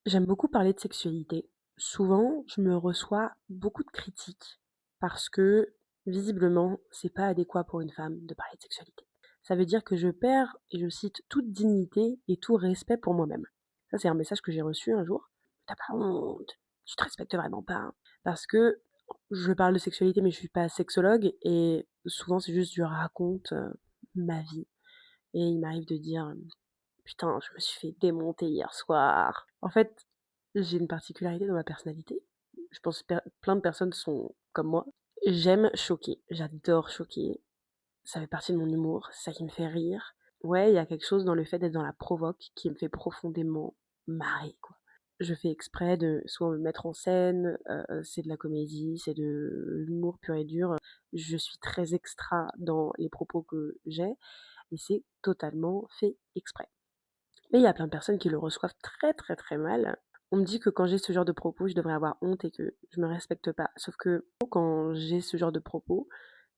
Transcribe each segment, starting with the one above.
J'aime beaucoup parler de sexualité. Souvent, je me reçois beaucoup de critiques parce que visiblement, c'est pas adéquat pour une femme de parler de sexualité. Ça veut dire que je perds, et je cite, toute dignité et tout respect pour moi-même. Ça, c'est un message que j'ai reçu un jour. T'as pas honte, tu te respectes vraiment pas, hein. Parce que je parle de sexualité, mais je suis pas sexologue et souvent c'est juste je raconte ma vie. Et il m'arrive de dire putain, je me suis fait démonter hier soir. En fait, j'ai une particularité dans ma personnalité. Je pense que plein de personnes sont comme moi. J'aime choquer. J'adore choquer. Ça fait partie de mon humour. C'est ça qui me fait rire. Ouais, il y a quelque chose dans le fait d'être dans la provoque qui me fait profondément marrer, quoi. Je fais exprès de soit me mettre en scène, c'est de la comédie, c'est de l'humour pur et dur. Je suis très extra dans les propos que j'ai et c'est totalement fait exprès. Mais il y a plein de personnes qui le reçoivent très très très mal. On me dit que quand j'ai ce genre de propos, je devrais avoir honte et que je me respecte pas. Sauf que quand j'ai ce genre de propos,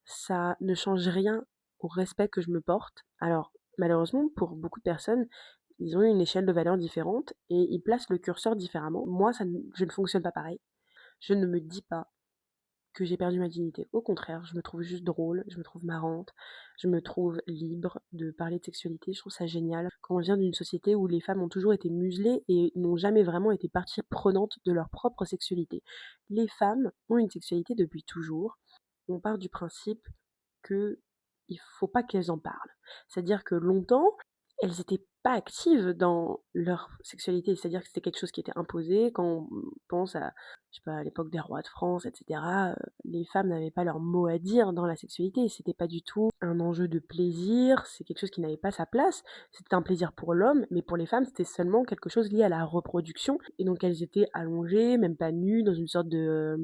ça ne change rien au respect que je me porte. Alors, malheureusement, pour beaucoup de personnes, ils ont une échelle de valeurs différente et ils placent le curseur différemment. Moi, je ne fonctionne pas pareil. Je ne me dis pas que j'ai perdu ma dignité. Au contraire, je me trouve juste drôle, je me trouve marrante, je me trouve libre de parler de sexualité, je trouve ça génial. Quand on vient d'une société où les femmes ont toujours été muselées et n'ont jamais vraiment été partie prenante de leur propre sexualité. Les femmes ont une sexualité depuis toujours. On part du principe que il faut pas qu'elles en parlent. C'est-à-dire que longtemps, elles étaient pas actives dans leur sexualité, c'est-à-dire que c'était quelque chose qui était imposé. Quand on pense à, je sais pas, à l'époque des rois de France, etc., les femmes n'avaient pas leur mot à dire dans la sexualité. C'était pas du tout un enjeu de plaisir, c'est quelque chose qui n'avait pas sa place. C'était un plaisir pour l'homme, mais pour les femmes, c'était seulement quelque chose lié à la reproduction. Et donc elles étaient allongées, même pas nues, dans une sorte de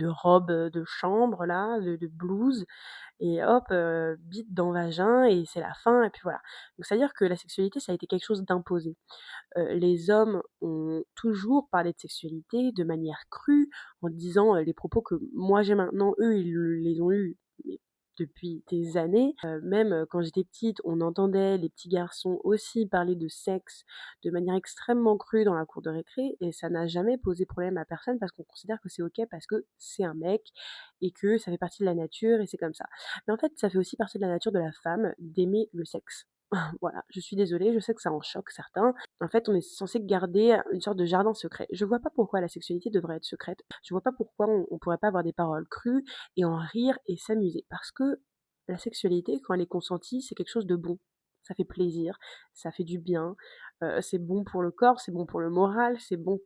robe de chambre là, de blouse, et hop, bite dans vagin et c'est la fin et puis voilà. Donc c'est-à-dire que la sexualité, ça a été quelque chose d'imposé. Les hommes ont toujours parlé de sexualité de manière crue, en disant les propos que moi j'ai maintenant, eux ils les ont eus mais depuis des années. Même quand j'étais petite, on entendait les petits garçons aussi parler de sexe de manière extrêmement crue dans la cour de récré et ça n'a jamais posé problème à personne parce qu'on considère que c'est ok parce que c'est un mec et que ça fait partie de la nature et c'est comme ça. Mais en fait, ça fait aussi partie de la nature de la femme d'aimer le sexe. Voilà, je suis désolée, je sais que ça en choque certains. En fait, on est censé garder une sorte de jardin secret. Je vois pas pourquoi la sexualité devrait être secrète. Je vois pas pourquoi on pourrait pas avoir des paroles crues et en rire et s'amuser. Parce que la sexualité, quand elle est consentie, c'est quelque chose de bon. Ça fait plaisir, ça fait du bien, c'est bon pour le corps, c'est bon pour le moral, c'est bon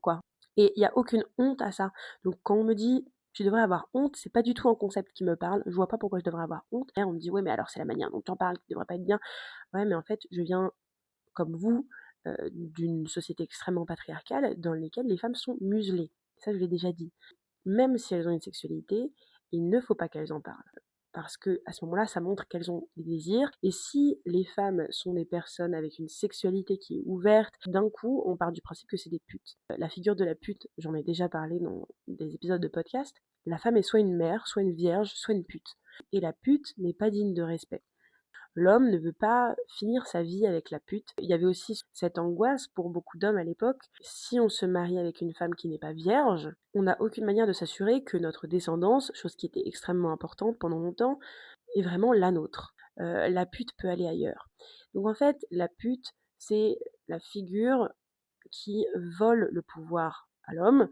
quoi. Et il y a aucune honte à ça. Donc quand on me dit tu devrais avoir honte, c'est pas du tout un concept qui me parle. Je vois pas pourquoi je devrais avoir honte. Et on me dit ouais mais alors c'est la manière dont tu en parles qui devrait pas être bien. Ouais mais en fait je viens comme vous, d'une société extrêmement patriarcale dans laquelle les femmes sont muselées. Ça, je l'ai déjà dit. Même si elles ont une sexualité, il ne faut pas qu'elles en parlent. Parce que à ce moment-là, ça montre qu'elles ont des désirs. Et si les femmes sont des personnes avec une sexualité qui est ouverte, d'un coup, on part du principe que c'est des putes. La figure de la pute, j'en ai déjà parlé dans des épisodes de podcast. La femme est soit une mère, soit une vierge, soit une pute. Et la pute n'est pas digne de respect. L'homme ne veut pas finir sa vie avec la pute. Il y avait aussi cette angoisse pour beaucoup d'hommes à l'époque. Si on se marie avec une femme qui n'est pas vierge, on n'a aucune manière de s'assurer que notre descendance, chose qui était extrêmement importante pendant longtemps, est vraiment la nôtre. La pute peut aller ailleurs. Donc en fait, la pute, c'est la figure qui vole le pouvoir à l'homme,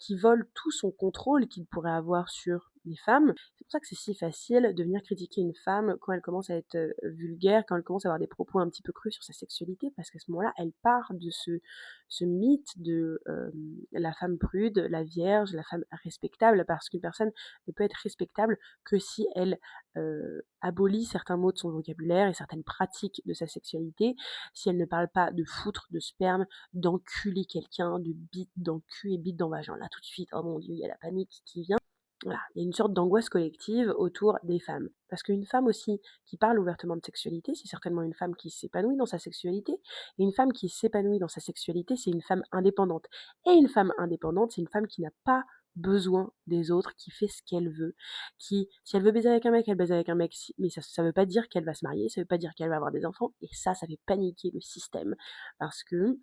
qui vole tout son contrôle qu'il pourrait avoir sur les femmes. C'est pour ça que c'est si facile de venir critiquer une femme quand elle commence à être vulgaire, quand elle commence à avoir des propos un petit peu crus sur sa sexualité, parce qu'à ce moment-là, elle part de ce mythe de la femme prude, la vierge, la femme respectable, parce qu'une personne ne peut être respectable que si elle abolit certains mots de son vocabulaire et certaines pratiques de sa sexualité, si elle ne parle pas de foutre, de sperme, d'enculer quelqu'un, de bite dans le cul et bite dans le vagin. Là, tout de suite, oh mon dieu, il y a la panique qui vient. Voilà, il y a une sorte d'angoisse collective autour des femmes. Parce qu'une femme aussi qui parle ouvertement de sexualité, c'est certainement une femme qui s'épanouit dans sa sexualité. Et une femme qui s'épanouit dans sa sexualité, c'est une femme indépendante. Et une femme indépendante, c'est une femme qui n'a pas besoin des autres, qui fait ce qu'elle veut, qui, si elle veut baiser avec un mec, elle baise avec un mec, mais ça veut pas dire qu'elle va se marier, ça veut pas dire qu'elle va avoir des enfants, et ça fait paniquer le système, parce que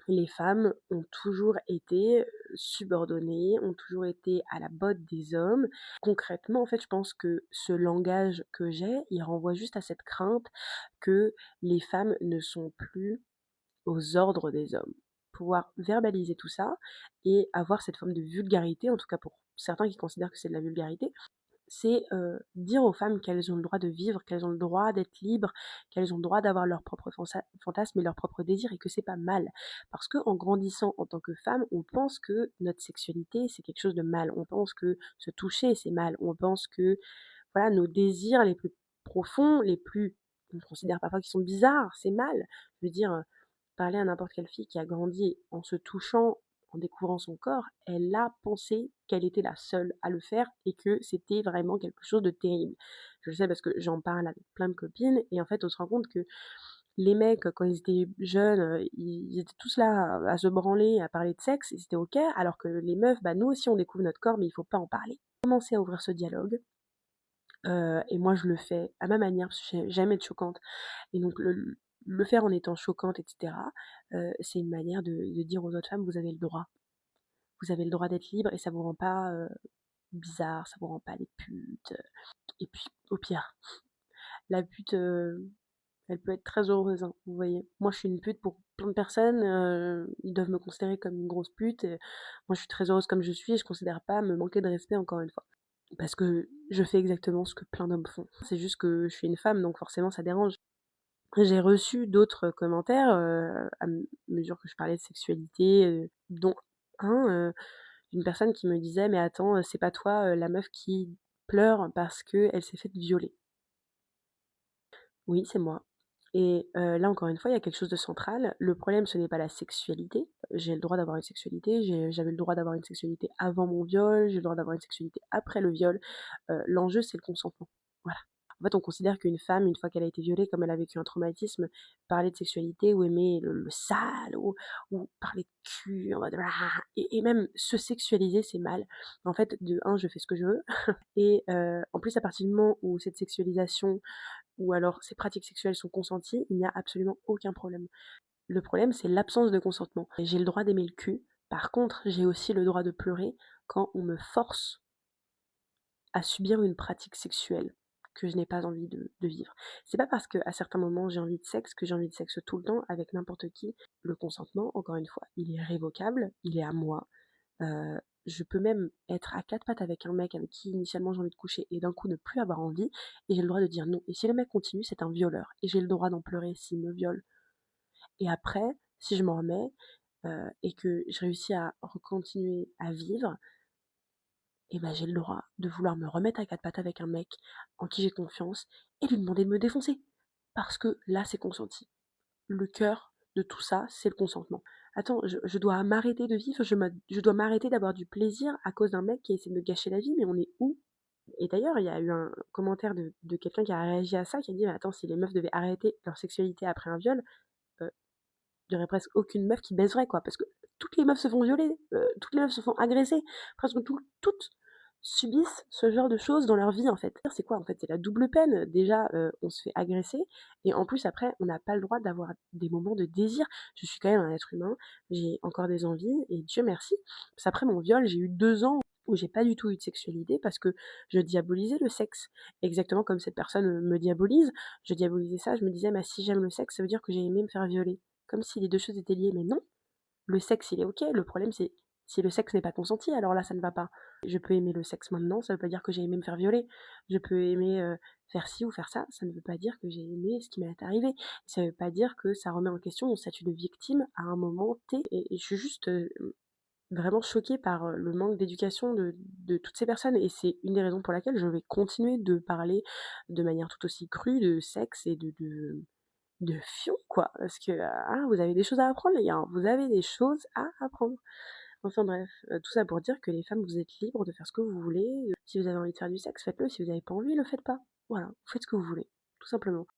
les femmes ont toujours été subordonnées, ont toujours été à la botte des hommes. Concrètement, en fait, je pense que ce langage que j'ai, il renvoie juste à cette crainte que les femmes ne sont plus aux ordres des hommes. Pouvoir verbaliser tout ça et avoir cette forme de vulgarité, en tout cas pour certains qui considèrent que c'est de la vulgarité, c'est dire aux femmes qu'elles ont le droit de vivre, qu'elles ont le droit d'être libres, qu'elles ont le droit d'avoir leurs propres fantasmes et leurs propres désirs et que c'est pas mal. Parce que en grandissant en tant que femme, on pense que notre sexualité c'est quelque chose de mal. On pense que se toucher c'est mal. On pense que voilà nos désirs les plus profonds, les plus on considère parfois qu'ils sont bizarres, c'est mal. Je veux dire, parler à n'importe quelle fille qui a grandi en se touchant, en découvrant son corps, elle a pensé qu'elle était la seule à le faire et que c'était vraiment quelque chose de terrible. Je le sais parce que j'en parle avec plein de copines et en fait on se rend compte que les mecs quand ils étaient jeunes, ils étaient tous là à se branler, à parler de sexe et c'était ok, alors que les meufs, bah nous aussi on découvre notre corps mais il faut pas en parler. Commencer à ouvrir ce dialogue. Et moi je le fais à ma manière parce que j'aime être choquante. Et donc le faire en étant choquante, etc., c'est une manière de dire aux autres femmes, vous avez le droit. Vous avez le droit d'être libre et ça vous rend pas bizarre, ça vous rend pas des putes. Et puis, au pire, la pute, elle peut être très heureuse, hein, vous voyez. Moi, je suis une pute pour plein de personnes, ils doivent me considérer comme une grosse pute. Et moi, je suis très heureuse comme je suis et je considère pas me manquer de respect encore une fois. Parce que je fais exactement ce que plein d'hommes font. C'est juste que je suis une femme, donc forcément ça dérange. J'ai reçu d'autres commentaires à mesure que je parlais de sexualité, dont un d'une personne qui me disait mais attends, c'est pas toi la meuf qui pleure parce que elle s'est faite violer. Oui, c'est moi. Et là encore une fois, il y a quelque chose de central. Le problème, ce n'est pas la sexualité. J'ai le droit d'avoir une sexualité. J'avais le droit d'avoir une sexualité avant mon viol. J'ai le droit d'avoir une sexualité après le viol. L'enjeu, c'est le consentement. Voilà. En fait, on considère qu'une femme, une fois qu'elle a été violée, comme elle a vécu un traumatisme, parler de sexualité ou aimer le sale ou parler de cul, en mode et même se sexualiser, c'est mal. En fait, de un, je fais ce que je veux. Et en plus, à partir du moment où cette sexualisation ou alors ces pratiques sexuelles sont consenties, il n'y a absolument aucun problème. Le problème, c'est l'absence de consentement. J'ai le droit d'aimer le cul. Par contre, j'ai aussi le droit de pleurer quand on me force à subir une pratique sexuelle que je n'ai pas envie de vivre. C'est pas parce qu'à certains moments j'ai envie de sexe que j'ai envie de sexe tout le temps avec n'importe qui. Le consentement, encore une fois, il est révocable, il est à moi. Euh, je peux même être à quatre pattes avec un mec avec qui initialement j'ai envie de coucher et d'un coup ne plus avoir envie et j'ai le droit de dire non. Et si le mec continue, c'est un violeur et j'ai le droit d'en pleurer s'il me viole. Et après, si je m'en remets et que je réussis à continuer à vivre, et ben j'ai le droit de vouloir me remettre à quatre pattes avec un mec en qui j'ai confiance et lui demander de me défoncer. Parce que là, c'est consenti. Le cœur de tout ça, c'est le consentement. Attends, je dois m'arrêter de vivre, je dois m'arrêter d'avoir du plaisir à cause d'un mec qui essaie de me gâcher la vie, mais on est où? Et d'ailleurs, il y a eu un commentaire de quelqu'un qui a réagi à ça, qui a dit, mais attends, si les meufs devaient arrêter leur sexualité après un viol, il y aurait presque aucune meuf qui baiserait, quoi, parce que toutes les meufs se font violer, toutes les meufs se font agresser, presque toutes subissent ce genre de choses dans leur vie, en fait. C'est quoi, en fait? C'est la double peine. Déjà, on se fait agresser, et en plus, après, on n'a pas le droit d'avoir des moments de désir. Je suis quand même un être humain, j'ai encore des envies, et Dieu merci. Parce qu'après mon viol, j'ai eu 2 ans où j'ai pas du tout eu de sexualité parce que je diabolisais le sexe. Exactement comme cette personne me diabolise, je diabolisais ça, je me disais, bah, si j'aime le sexe, ça veut dire que j'ai aimé me faire violer. Comme si les deux choses étaient liées, mais non. Le sexe, il est ok. Le problème, c'est si le sexe n'est pas consenti, alors là, ça ne va pas. Je peux aimer le sexe maintenant, ça veut pas dire que j'ai aimé me faire violer. Je peux aimer faire ci ou faire ça ne veut pas dire que j'ai aimé ce qui m'est arrivé. Ça veut pas dire que ça remet en question mon statut de victime à un moment T. Et je suis juste vraiment choquée par le manque d'éducation de toutes ces personnes. Et c'est une des raisons pour laquelle je vais continuer de parler de manière tout aussi crue de sexe et de fion, quoi. Parce que, vous avez des choses à apprendre, les gars, hein. Vous avez des choses à apprendre. Enfin bref, tout ça pour dire que les femmes, vous êtes libres de faire ce que vous voulez. Si vous avez envie de faire du sexe, faites-le. Si vous n'avez pas envie, le faites pas. Voilà, vous faites ce que vous voulez, tout simplement.